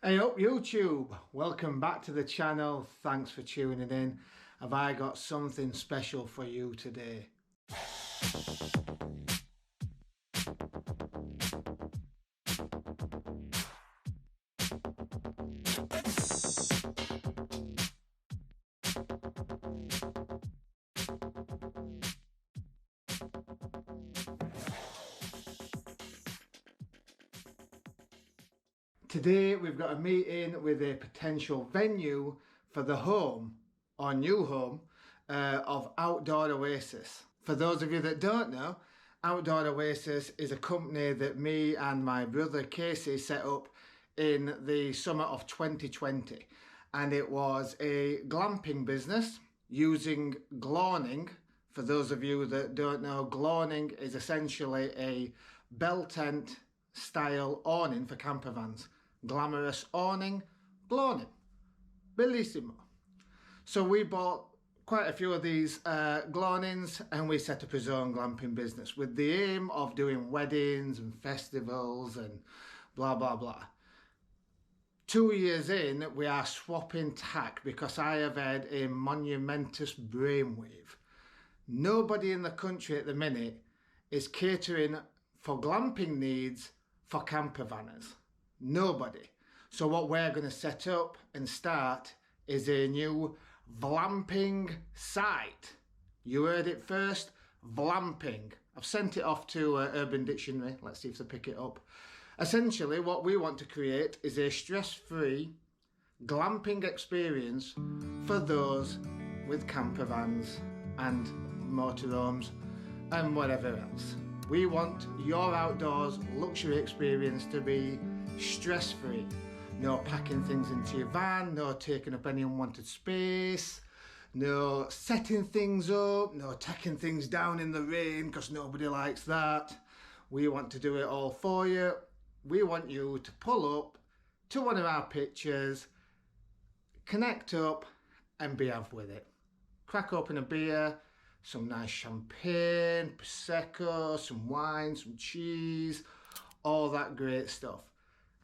Hey up YouTube, welcome back to the channel, thanks for tuning in. Have I got something special for you today? Today we've got a meeting with a potential venue for the home or new home of Outdoor Oasis. For those of you that don't know, Outdoor Oasis is a company that me and my brother Casey set up in the summer of 2020, and it was a glamping business using Glawning. For those of you that don't know, Glawning is essentially a bell tent style awning for campervans. Glamorous awning, Glawning, bellissimo. So we bought quite a few of these Glawnings and we set up his own glamping business with the aim of doing weddings and festivals and blah blah blah. 2 years in, we are swapping tack because I have had a monumentous brainwave. Nobody in the country at the minute is catering for glamping needs for campervanners. Nobody. So what we're going to set up and start is a new Vlamping site. You heard it first, Vlamping. I've sent it off to Urban Dictionary. Let's see if they pick it up. Essentially, what we want to create is a stress-free glamping experience for those with campervans and motorhomes and whatever else. We want your outdoors luxury experience to be stress-free. No packing things into your van, no taking up any unwanted space, no setting things up, no taking things down in the rain because nobody likes that. We want to do it all for you. We want you to pull up to one of our pictures, connect up and be off with it. Crack open a beer, some nice champagne, prosecco, some wine, some cheese, all that great stuff.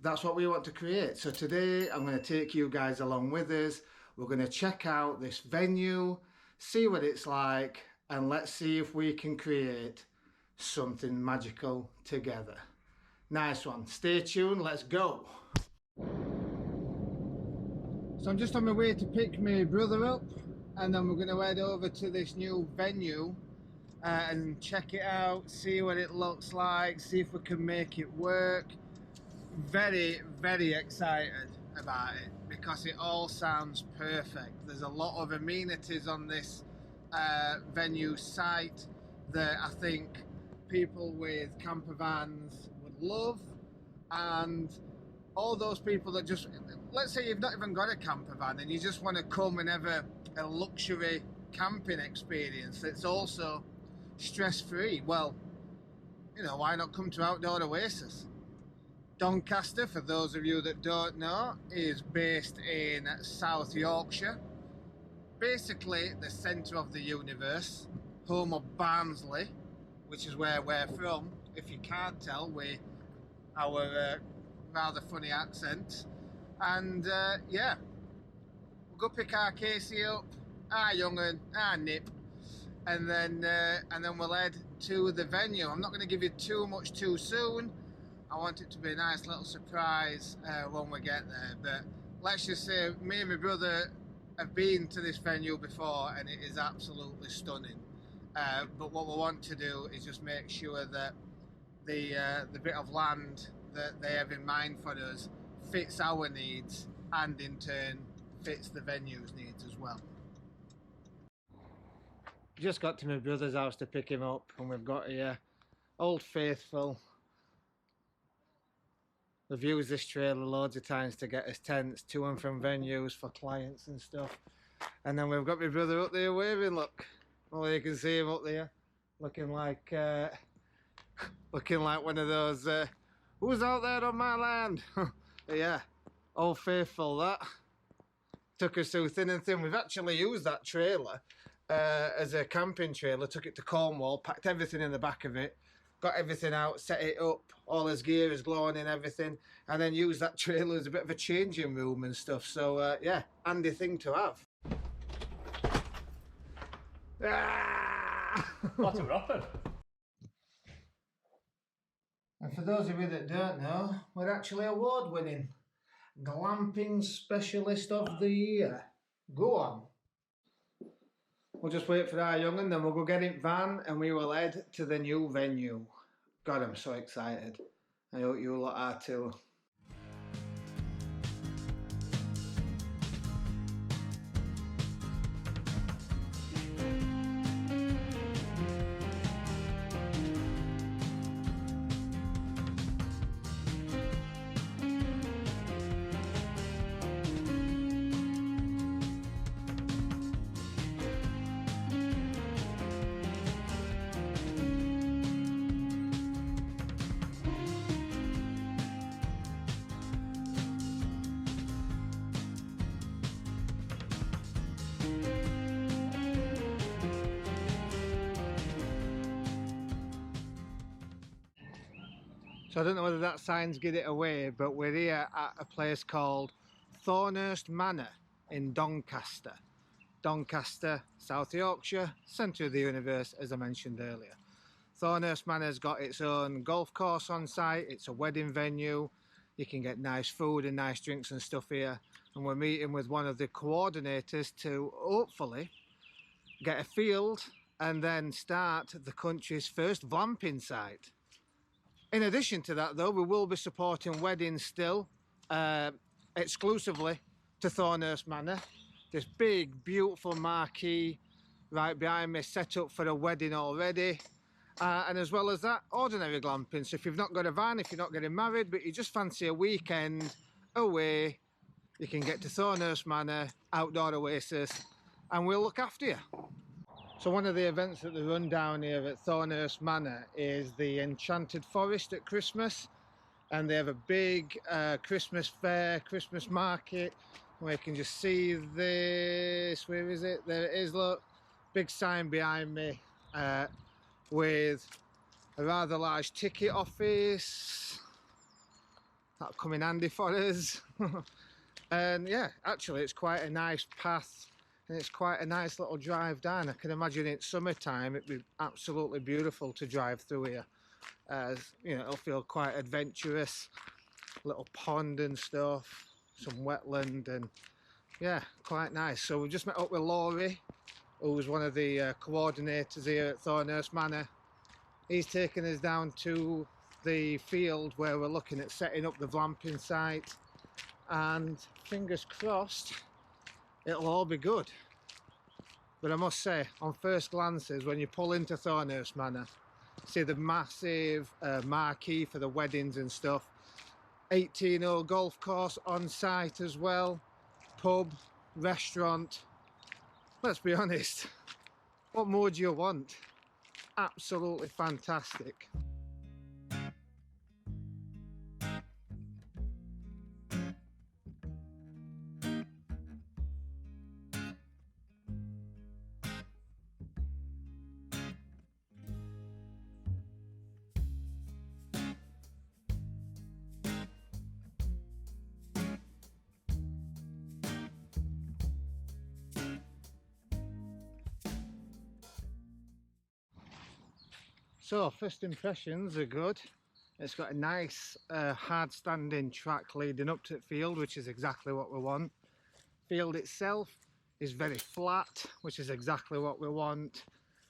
That's what we want to create. So today I'm going to take you guys along with us. We're going to check out this venue, see what it's like, and let's see if we can create something magical together. Nice one. Stay tuned. Let's go. So I'm just on my way to pick my brother up, and then we're going to head over to this new venue and check it out, see what it looks like, see if we can make it work. Very excited about it because it all sounds perfect. There's a lot of amenities on this venue site that I think people with campervans would love, and all those people that just, let's say you've not even got a campervan and you just want to come and have a luxury camping experience that's also stress-free. Well, you know, why not come to Outdoor Oasis? Doncaster, for those of you that don't know, is based in South Yorkshire, basically the centre of the universe, home of Barnsley, which is where we're from, if you can't tell with our rather funny accent. And yeah, we'll go pick our Casey up, our young'un, our Nip, and then we'll head to the venue. I'm not going to give you too much too soon. I want it to be a nice little surprise when we get there, but let's just say me and my brother have been to this venue before and it is absolutely stunning. But what we want to do is just make sure that the bit of land that they have in mind for us fits our needs and in turn fits the venue's needs as well. Just got to my brother's house to pick him up, and we've got here Old Faithful. We've used this trailer loads of times to get us tents to and from venues for clients and stuff. And then we've got my brother up there waving, look. Well, you can see him up there, looking like one of those, who's out there on my land? Yeah, Old Faithful that. Took us through thin and thin. We've actually used that trailer as a camping trailer, took it to Cornwall, packed everything in the back of it, got everything out, set it up, all his gear, his Glawning, everything, and then use that trailer as a bit of a changing room and stuff. So yeah, handy thing to have. What's a rapper? And for those of you that don't know, we're actually award-winning Glamping Specialist of the Year. Go on. We'll just wait for our young'un, then we'll go get it van and we will head to the new venue. God, I'm so excited. I hope you lot are too. So I don't know whether that sign's give it away, but we're here at a place called Thornhurst Manor in Doncaster. Doncaster, South Yorkshire, centre of the universe, as I mentioned earlier. Thornhurst Manor's got its own golf course on site, it's a wedding venue, you can get nice food and nice drinks and stuff here, and we're meeting with one of the coordinators to hopefully get a field and then start the country's first Vlamping site. In addition to that though, we will be supporting weddings still, exclusively to Thornhurst Manor. This big beautiful marquee right behind me set up for a wedding already. And as well as that, ordinary glamping. So if you've not got a van, if you're not getting married, but you just fancy a weekend away, you can get to Thornhurst Manor, outdoor oasis, and we'll look after you. So one of the events that they run down here at Thornhurst Manor is the Enchanted Forest at Christmas, and they have a big Christmas fair, Christmas market, where you can just see this. Where is it? There it is, look, big sign behind me with a rather large ticket office. That'll come in handy for us. And yeah, actually it's quite a nice path. And it's quite a nice little drive down. I can imagine it's summertime, it'd be absolutely beautiful to drive through here. As you know, it'll feel quite adventurous. Little pond and stuff, some wetland, and yeah, quite nice. So we just met up with Laurie, who's one of the coordinators here at Thornhurst Manor. He's taken us down to the field where we're looking at setting up the Vlamping site, and fingers crossed it'll all be good. But I must say, on first glances, when you pull into Thornhurst Manor, see the massive marquee for the weddings and stuff, 18-hole golf course on site as well, pub, restaurant. Let's be honest, what more do you want? Absolutely fantastic. So first impressions are good. It's got a nice hard standing track leading up to the field, which is exactly what we want. Field itself is very flat, which is exactly what we want.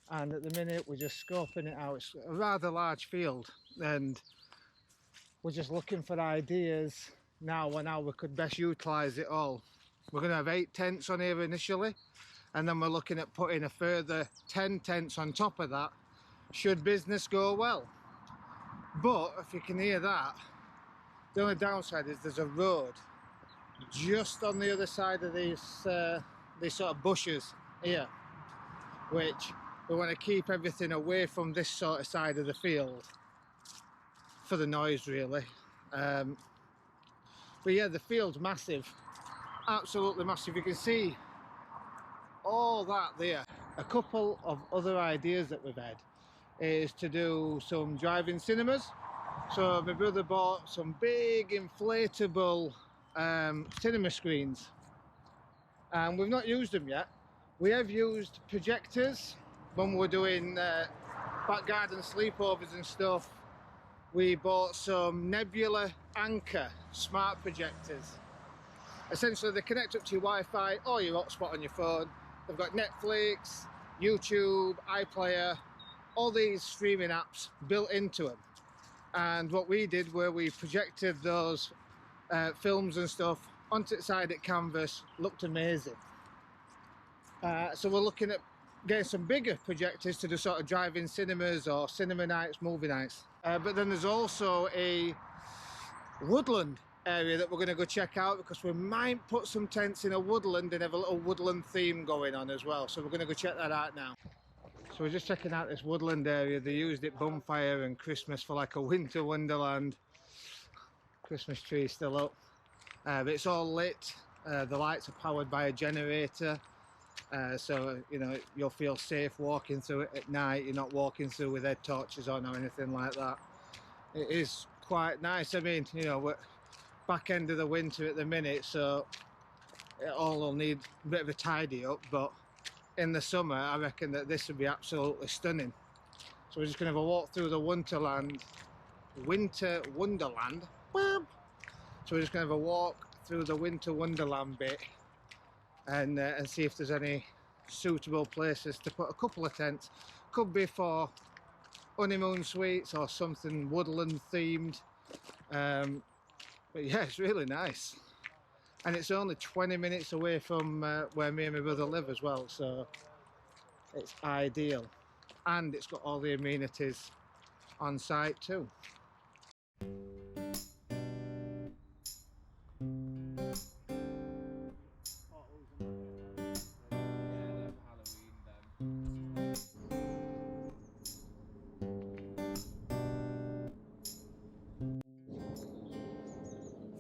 And at the minute we're just scoping it out. It's a rather large field and we're just looking for ideas now on how we could best utilise it all. We're going to have 8 tents on here initially, and then we're looking at putting a further 10 tents on top of that should business go well. But if you can hear that, the only downside is there's a road just on the other side of these sort of bushes here, which we want to keep everything away from this sort of side of the field for the noise really. But yeah, the field's massive, absolutely massive. You can see all that there. A couple of other ideas that we've had is to do some drive-in cinemas. So my brother bought some big inflatable cinema screens, and we've not used them yet. We have used projectors when we're doing back garden sleepovers and stuff. We bought some Nebula Anchor smart projectors. Essentially they connect up to your Wi-Fi or your hotspot on your phone. They've got Netflix, YouTube, iPlayer, all these streaming apps built into them. And what we did where we projected those films and stuff onto the side at canvas. Looked amazing. So we're looking at getting some bigger projectors to do sort of drive-in cinemas or cinema nights, movie nights. But then there's also a woodland area that we're going to go check out, because we might put some tents in a woodland and have a little woodland theme going on as well. So we're going to go check that out now. So we're just checking out this woodland area. They used it bonfire and Christmas for like a winter wonderland. Christmas tree still up, but it's all lit. The lights are powered by a generator, so you know you'll feel safe walking through it at night. You're not walking through with head torches on or anything like that. It is quite nice. I mean, you know, we're back end of the winter at the minute, so it all will need a bit of a tidy up, but in the summer I reckon that this would be absolutely stunning. So we're just going to have a walk through the winter wonderland. So we're just going to have a walk through the winter wonderland bit and see if there's any suitable places to put a couple of tents. Could be for honeymoon suites or something woodland themed, but yeah, it's really nice. And it's only 20 minutes away from where me and my brother live as well, so it's ideal. And it's got all the amenities on site too.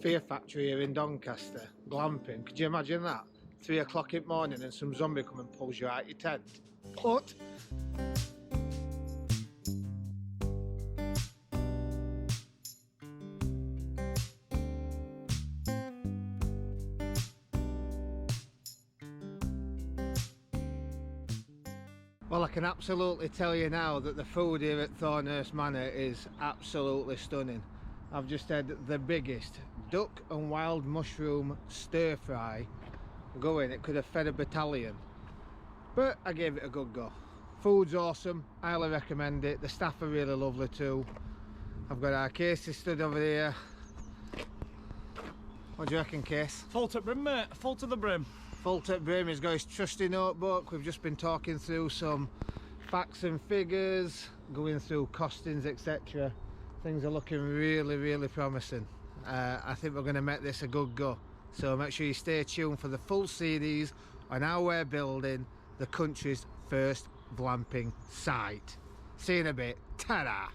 Fear Factory here in Doncaster, Glamping. Could you imagine that? 3 o'clock in the morning and some zombie come and pulls you out your tent. What? Well, I can absolutely tell you now that the food here at Thornhurst Manor is absolutely stunning. I've just had the biggest duck and wild mushroom stir fry going. It could have fed a battalion, but I gave it a good go. Food's awesome, highly recommend it. The staff are really lovely too. I've got our Casey stood over here. What do you reckon, Case? Full to brim, mate. Full to the brim. Full to brim. He's got his trusty notebook. We've just been talking through some facts and figures, going through costings, etc. Things are looking really, really promising. I think we're going to make this a good go. So make sure you stay tuned for the full series on how we're building the country's first glamping site. See you in a bit. Ta-da!